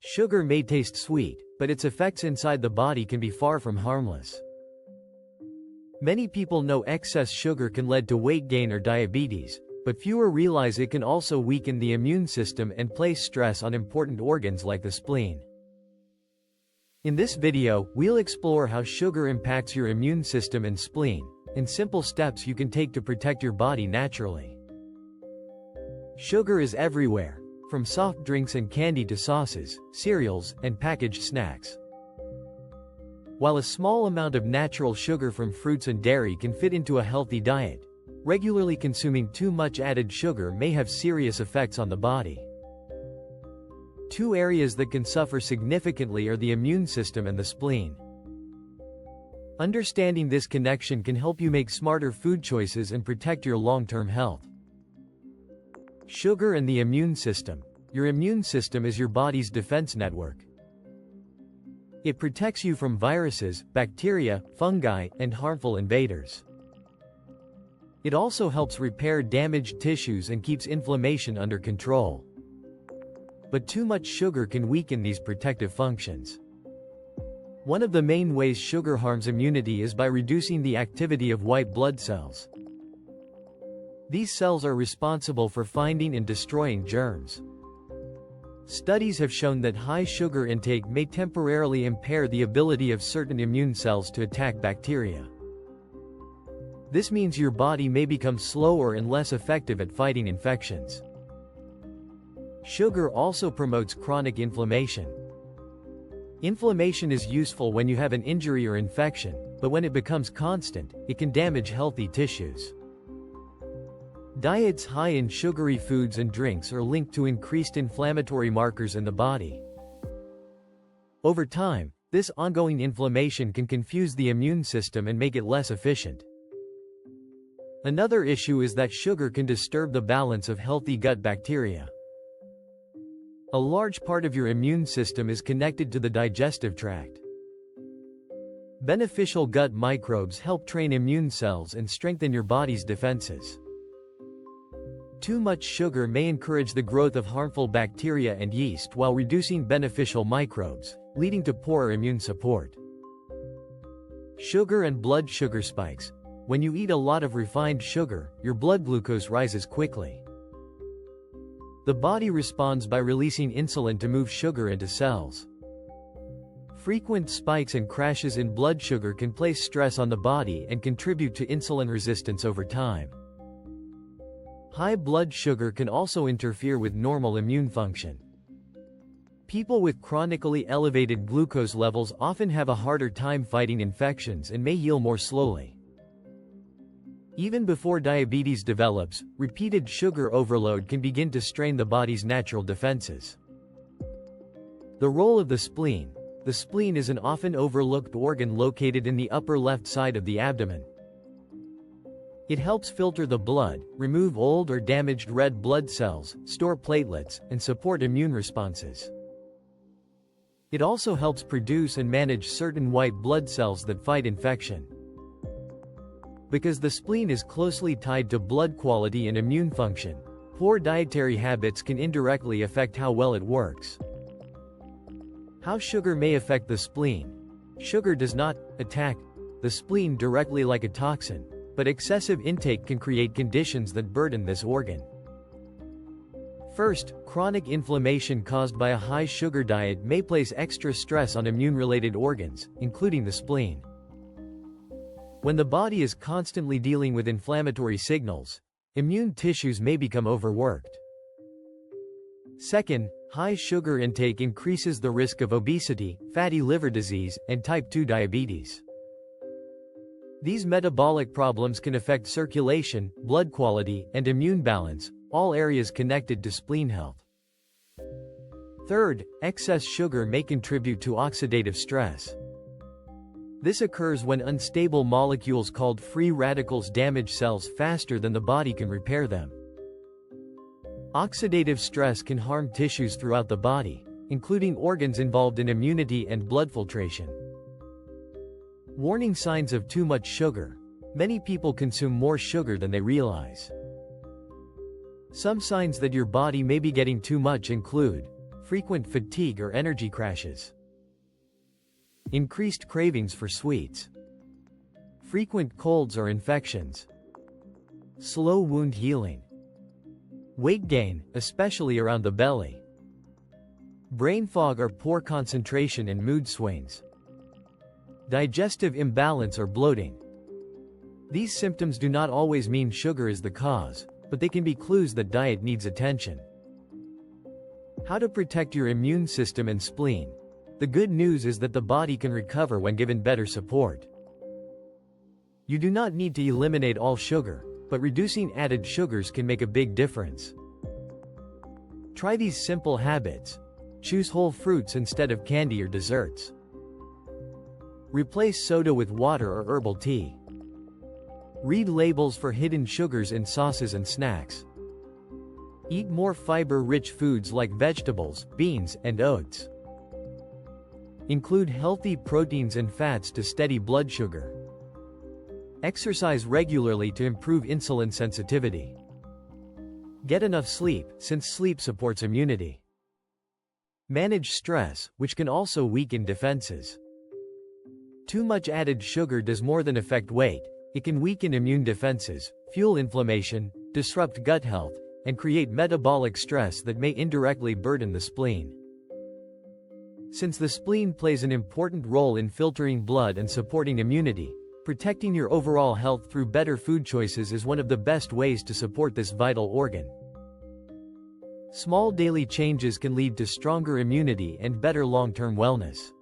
Sugar may taste sweet, but its effects inside the body can be far from harmless. Many people know excess sugar can lead to weight gain or diabetes, but fewer realize it can also weaken the immune system and place stress on important organs like the spleen. In this video, we'll explore how sugar impacts your immune system and spleen, and simple steps you can take to protect your body naturally. Sugar is everywhere, from soft drinks and candy to sauces, cereals, and packaged snacks. While a small amount of natural sugar from fruits and dairy can fit into a healthy diet, regularly consuming too much added sugar may have serious effects on the body. Two areas that can suffer significantly are the immune system and the spleen. Understanding this connection can help you make smarter food choices and protect your long-term health. Sugar and the immune system. Your immune system is your body's defense network. It protects you from viruses, bacteria, fungi, and harmful invaders. It also helps repair damaged tissues and keeps inflammation under control. But too much sugar can weaken these protective functions. One of the main ways sugar harms immunity is by reducing the activity of white blood cells. These cells are responsible for finding and destroying germs. Studies have shown that high sugar intake may temporarily impair the ability of certain immune cells to attack bacteria. This means your body may become slower and less effective at fighting infections. Sugar also promotes chronic inflammation. Inflammation is useful when you have an injury or infection, but when it becomes constant, it can damage healthy tissues. Diets high in sugary foods and drinks are linked to increased inflammatory markers in the body. Over time, this ongoing inflammation can confuse the immune system and make it less efficient. Another issue is that sugar can disturb the balance of healthy gut bacteria. A large part of your immune system is connected to the digestive tract. Beneficial gut microbes help train immune cells and strengthen your body's defenses. Too much sugar may encourage the growth of harmful bacteria and yeast while reducing beneficial microbes, leading to poorer immune support. Sugar and blood sugar spikes. When you eat a lot of refined sugar, your blood glucose rises quickly. The body responds by releasing insulin to move sugar into cells. Frequent spikes and crashes in blood sugar can place stress on the body and contribute to insulin resistance over time. High blood sugar can also interfere with normal immune function. People with chronically elevated glucose levels often have a harder time fighting infections and may heal more slowly. Even before diabetes develops, repeated sugar overload can begin to strain the body's natural defenses. The role of the spleen. The spleen is an often overlooked organ located in the upper left side of the abdomen. It helps filter the blood, remove old or damaged red blood cells, store platelets, and support immune responses. It also helps produce and manage certain white blood cells that fight infection. Because the spleen is closely tied to blood quality and immune function, poor dietary habits can indirectly affect how well it works. How sugar may affect the spleen. Sugar does not attack the spleen directly like a toxin, but excessive intake can create conditions that burden this organ. First, chronic inflammation caused by a high sugar diet may place extra stress on immune-related organs, including the spleen. When the body is constantly dealing with inflammatory signals, immune tissues may become overworked. Second, high sugar intake increases the risk of obesity, fatty liver disease, and type 2 diabetes. These metabolic problems can affect circulation, blood quality, and immune balance, all areas connected to spleen health. Third, excess sugar may contribute to oxidative stress. This occurs when unstable molecules called free radicals damage cells faster than the body can repair them. Oxidative stress can harm tissues throughout the body, including organs involved in immunity and blood filtration. Warning signs of too much sugar. Many people consume more sugar than they realize. Some signs that your body may be getting too much include frequent fatigue or energy crashes. Increased cravings for sweets. Frequent colds or infections. Slow wound healing. Weight gain, especially around the belly. Brain fog or poor concentration and mood swings. Digestive imbalance or bloating. These symptoms do not always mean sugar is the cause, but they can be clues that diet needs attention. How to protect your immune system and spleen. The good news is that the body can recover when given better support. You do not need to eliminate all sugar, but reducing added sugars can make a big difference. Try these simple habits. Choose whole fruits instead of candy or desserts. Replace soda with water or herbal tea. Read labels for hidden sugars in sauces and snacks. Eat more fiber-rich foods like vegetables, beans, and oats. Include healthy proteins and fats to steady blood sugar. Exercise regularly to improve insulin sensitivity. Get enough sleep, since sleep supports immunity. Manage stress, which can also weaken defenses. Too much added sugar does more than affect weight. It can weaken immune defenses, fuel inflammation, disrupt gut health, and create metabolic stress that may indirectly burden the spleen. Since the spleen plays an important role in filtering blood and supporting immunity, protecting your overall health through better food choices is one of the best ways to support this vital organ. Small daily changes can lead to stronger immunity and better long-term wellness.